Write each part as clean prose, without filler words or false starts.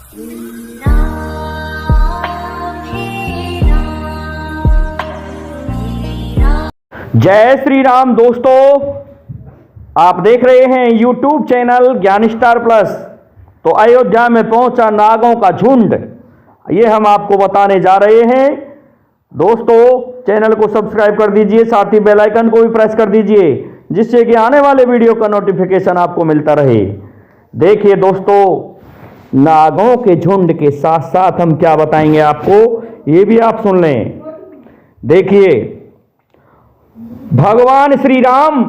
जय श्री राम दोस्तों, आप देख रहे हैं YouTube चैनल ज्ञान स्टार प्लस। तो अयोध्या में पहुंचा नागों का झुंड, ये हम आपको बताने जा रहे हैं। दोस्तों चैनल को सब्सक्राइब कर दीजिए, साथ ही बेल आइकन को भी प्रेस कर दीजिए, जिससे कि आने वाले वीडियो का नोटिफिकेशन आपको मिलता रहे। देखिए दोस्तों, नागों के झुंड के साथ साथ हम क्या बताएंगे आपको, ये भी आप सुन लें। देखिए, भगवान श्री राम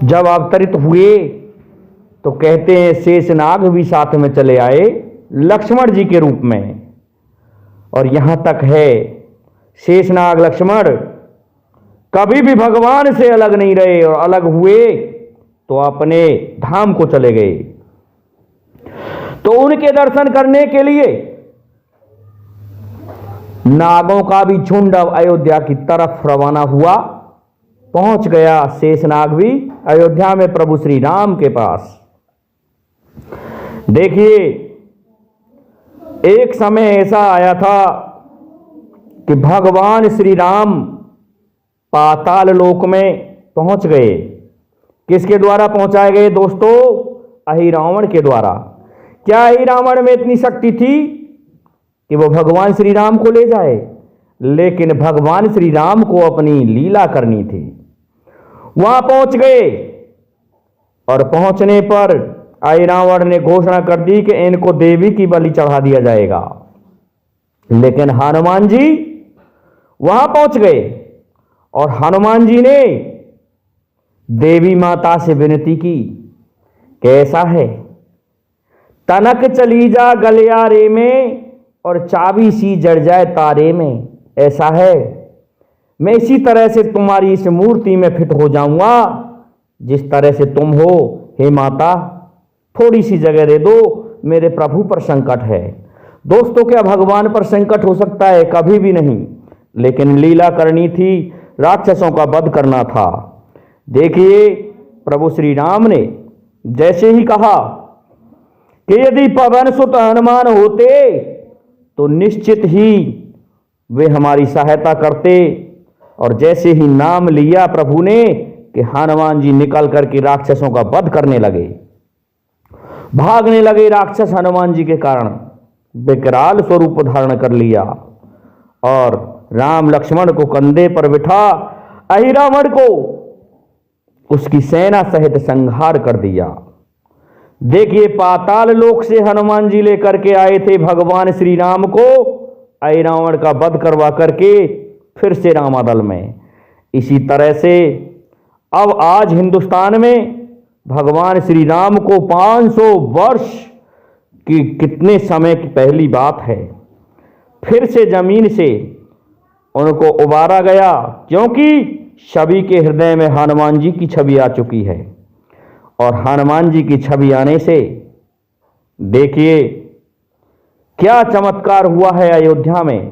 जब अवतरित हुए तो कहते हैं शेषनाग भी साथ में चले आए लक्ष्मण जी के रूप में। और यहां तक है, शेषनाग लक्ष्मण कभी भी भगवान से अलग नहीं रहे, और अलग हुए तो अपने धाम को चले गए। तो उनके दर्शन करने के लिए नागों का भी झुंड अब अयोध्या की तरफ रवाना हुआ। पहुंच गया शेषनाग भी अयोध्या में प्रभु श्री राम के पास। देखिए, एक समय ऐसा आया था कि भगवान श्री राम पाताल लोक में पहुंच गए। किसके द्वारा पहुंचाए गए दोस्तों? अहिरावण के द्वारा। क्या अहिरावण में इतनी शक्ति थी कि वो भगवान श्री राम को ले जाए? लेकिन भगवान श्री राम को अपनी लीला करनी थी। वहां पहुंच गए, और पहुंचने पर अहिरावण ने घोषणा कर दी कि इनको देवी की बलि चढ़ा दिया जाएगा। लेकिन हनुमान जी वहां पहुंच गए, और हनुमान जी ने देवी माता से विनती की, कैसा है तनक चली जा गलियारे में, और चाबी सी जड़ जाए तारे में। ऐसा है, मैं इसी तरह से तुम्हारी इस मूर्ति में फिट हो जाऊंगा जिस तरह से तुम हो। हे माता, थोड़ी सी जगह दे दो, मेरे प्रभु पर संकट है। दोस्तों, क्या भगवान पर संकट हो सकता है? कभी भी नहीं। लेकिन लीला करनी थी, राक्षसों का वध करना था। देखिए, प्रभु श्री राम ने जैसे ही कहा कि यदि पवन सुत हनुमान होते तो निश्चित ही वे हमारी सहायता करते। और जैसे ही नाम लिया प्रभु ने कि हनुमान जी निकल करके राक्षसों का वध करने लगे, भागने लगे राक्षस हनुमान जी के कारण। विकराल स्वरूप धारण कर लिया, और राम लक्ष्मण को कंधे पर बिठा अहिरावण को उसकी सेना सहित संहार कर दिया। देखिए, पाताल लोक से हनुमान जी लेकर के आए थे भगवान श्री राम को, अहिरावण का वध करवा करके फिर से रामादल में। इसी तरह से अब आज हिंदुस्तान में भगवान श्री राम को 500 वर्ष की कितने समय की पहली बात है, फिर से जमीन से उनको उबारा गया, क्योंकि सभी के हृदय में हनुमान जी की छवि आ चुकी है। और हनुमान जी की छवि आने से देखिए क्या चमत्कार हुआ है अयोध्या में,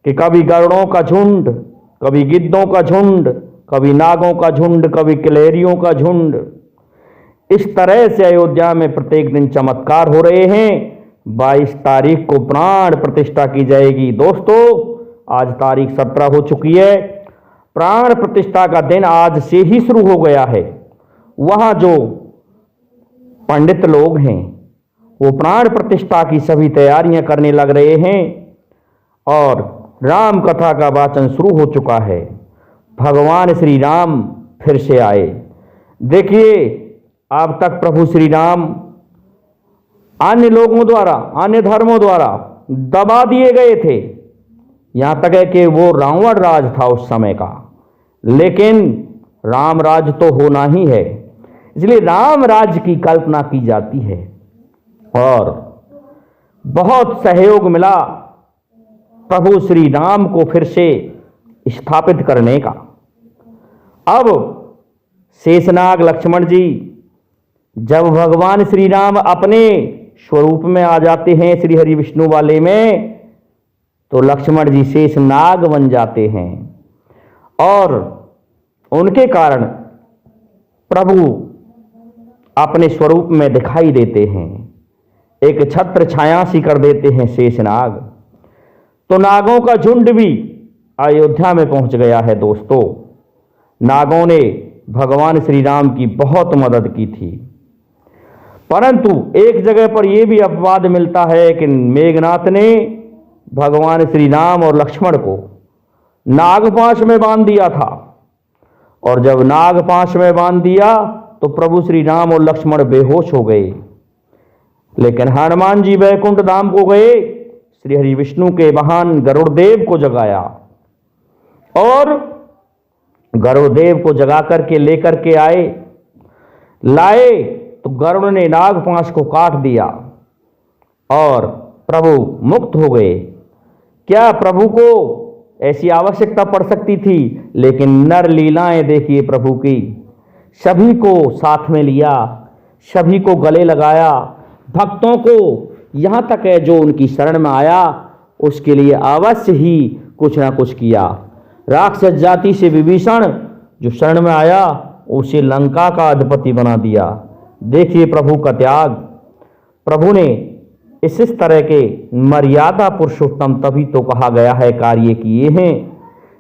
कि कभी गरुड़ों का झुंड, कभी गिद्धों का झुंड, कभी नागों का झुंड, कभी गिलहरियों का झुंड। इस तरह से अयोध्या में प्रत्येक दिन चमत्कार हो रहे हैं। 22 तारीख को प्राण प्रतिष्ठा की जाएगी। दोस्तों, आज तारीख 17 हो चुकी है। प्राण प्रतिष्ठा का दिन आज से ही शुरू हो गया है। वहां जो पंडित लोग हैं वो प्राण प्रतिष्ठा की सभी तैयारियां करने लग रहे हैं, और राम कथा का वाचन शुरू हो चुका है। भगवान श्री राम फिर से आए। देखिए, अब तक प्रभु श्री राम अन्य लोगों द्वारा, अन्य धर्मों द्वारा दबा दिए गए थे। यहां तक है कि वो रावण राज था उस समय का, लेकिन राम राज तो होना ही है, इसलिए राम राज्य की कल्पना की जाती है। और बहुत सहयोग मिला प्रभु श्री राम को फिर से स्थापित करने का। अब शेषनाग लक्ष्मण जी जब भगवान श्री राम अपने स्वरूप में आ जाते हैं, श्री हरि विष्णु वाले में, तो लक्ष्मण जी शेषनाग बन जाते हैं, और उनके कारण प्रभु अपने स्वरूप में दिखाई देते हैं। एक छत्र छाया सी कर देते हैं शेषनाग। तो नागों का झुंड भी अयोध्या में पहुंच गया है दोस्तों। नागों ने भगवान श्री राम की बहुत मदद की थी, परंतु एक जगह पर यह भी अपवाद मिलता है कि मेघनाथ ने भगवान श्री राम और लक्ष्मण को नागपाश में बांध दिया था, और जब नागपाश में बांध दिया तो प्रभु श्री राम और लक्ष्मण बेहोश हो गए। लेकिन हनुमान जी वैकुंठ धाम को गए, श्री हरि विष्णु के वाहन गरुड़देव को जगाया, और गरुड़देव को जगा करके लेकर के लाए तो गरुड़ ने नागपाश को काट दिया और प्रभु मुक्त हो गए। क्या प्रभु को ऐसी आवश्यकता पड़ सकती थी? लेकिन नर लीलाएं देखिए प्रभु की। सभी को साथ में लिया, सभी को गले लगाया, भक्तों को यहाँ तक है जो उनकी शरण में आया उसके लिए अवश्य ही कुछ ना कुछ किया। राक्षस जाति से विभीषण जो शरण में आया उसे लंका का अधिपति बना दिया। देखिए प्रभु का त्याग। प्रभु ने इस तरह के मर्यादा पुरुषोत्तम तभी तो कहा गया है कार्य किए हैं।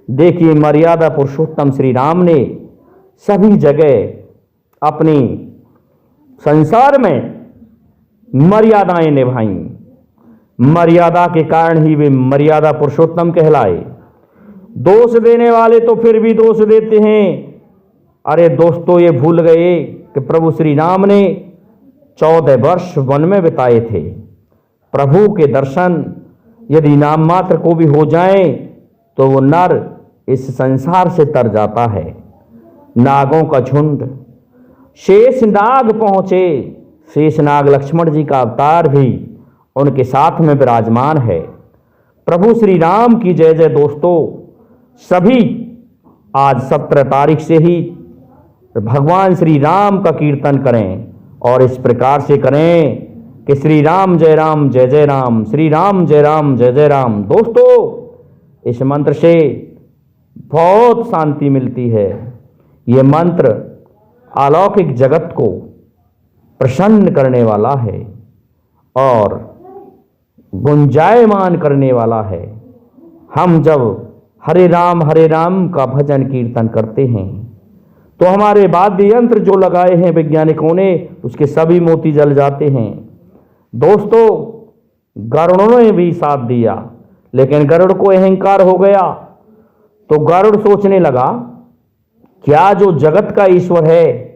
देखिए मर्यादा पुरुषोत्तम श्री राम ने सभी जगह अपनी संसार में मर्यादाएं निभाई। मर्यादा के कारण ही वे मर्यादा पुरुषोत्तम कहलाए। दोष देने वाले तो फिर भी दोष देते हैं। अरे दोस्तों, ये भूल गए कि प्रभु श्री राम ने 14 वर्ष वन में बिताए थे। प्रभु के दर्शन यदि नाम मात्र को भी हो जाए तो वो नर इस संसार से तर जाता है। नागों का झुंड, शेष नाग पहुंचे। शेष नाग लक्ष्मण जी का अवतार भी उनके साथ में विराजमान है। प्रभु श्री राम की जय जय दोस्तों। सभी आज 17 तारीख से ही भगवान श्री राम का कीर्तन करें, और इस प्रकार से करें कि श्री राम जय जय राम, श्री राम जय जय राम। दोस्तों, इस मंत्र से बहुत शांति मिलती है। ये मंत्र अलौकिक जगत को प्रसन्न करने वाला है और गुंजायमान करने वाला है। हम जब हरे राम का भजन कीर्तन करते हैं तो हमारे वाद्य यंत्र जो लगाए हैं वैज्ञानिकों ने उसके सभी मोती जल जाते हैं। दोस्तों, गरुड़ों ने भी साथ दिया, लेकिन गरुड़ को अहंकार हो गया तो गरुड़ सोचने लगा क्या जो जगत का ईश्वर है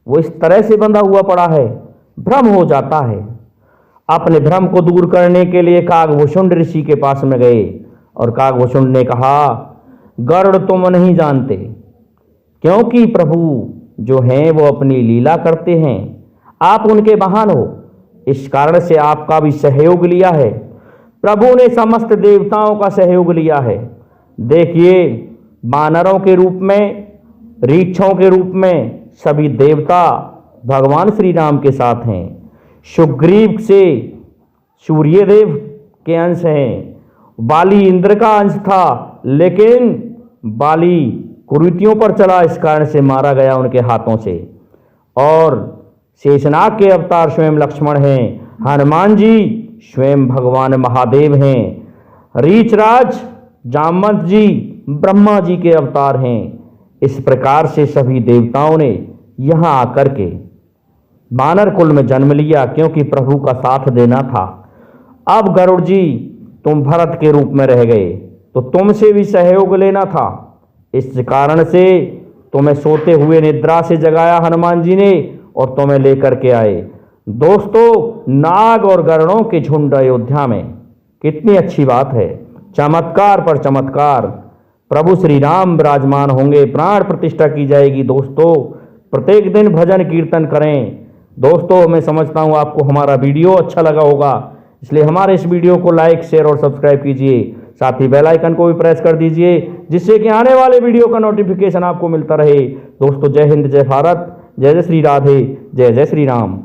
वो इस तरह से बंधा हुआ पड़ा है। भ्रम हो जाता है। अपने भ्रम को दूर करने के लिए कागभूषुंड ऋषि के पास में गए और कागभूषुंड ने कहा, गरुड़ तुम नहीं जानते, क्योंकि प्रभु जो हैं वो अपनी लीला करते हैं, आप उनके वाहन हो, इस कारण से आपका भी सहयोग लिया है। प्रभु ने समस्त देवताओं का सहयोग लिया है। देखिए, वानरों के रूप में, रीछों के रूप में सभी देवता भगवान श्री राम के साथ हैं। सुग्रीव से सूर्यदेव के अंश हैं। बाली इंद्र का अंश था, लेकिन बाली कुरीतियों पर चला, इस कारण से मारा गया उनके हाथों से। और शेषनाग के अवतार स्वयं लक्ष्मण हैं। हनुमान जी स्वयं भगवान महादेव हैं। रीछराज जामवंत जी ब्रह्मा जी के अवतार हैं। इस प्रकार से सभी देवताओं ने यहाँ आकर के वानर कुल में जन्म लिया, क्योंकि प्रभु का साथ देना था। अब गरुड़ जी तुम भरत के रूप में रह गए तो तुमसे भी सहयोग लेना था। इस कारण से तुम्हें सोते हुए निद्रा से जगाया हनुमान जी ने और तुम्हें लेकर के आए। दोस्तों, नाग और गरुड़ों के झुंड अयोध्या में, कितनी अच्छी बात है। चमत्कार पर चमत्कार। प्रभु श्री राम विराजमान होंगे, प्राण प्रतिष्ठा की जाएगी। दोस्तों, प्रत्येक दिन भजन कीर्तन करें। दोस्तों, मैं समझता हूँ आपको हमारा वीडियो अच्छा लगा होगा, इसलिए हमारे इस वीडियो को लाइक, शेयर और सब्सक्राइब कीजिए। साथ ही बेल आइकन को भी प्रेस कर दीजिए, जिससे कि आने वाले वीडियो का नोटिफिकेशन आपको मिलता रहे। दोस्तों, जय हिंद, जय भारत, जय जय श्री राधे, जय जय श्री राम।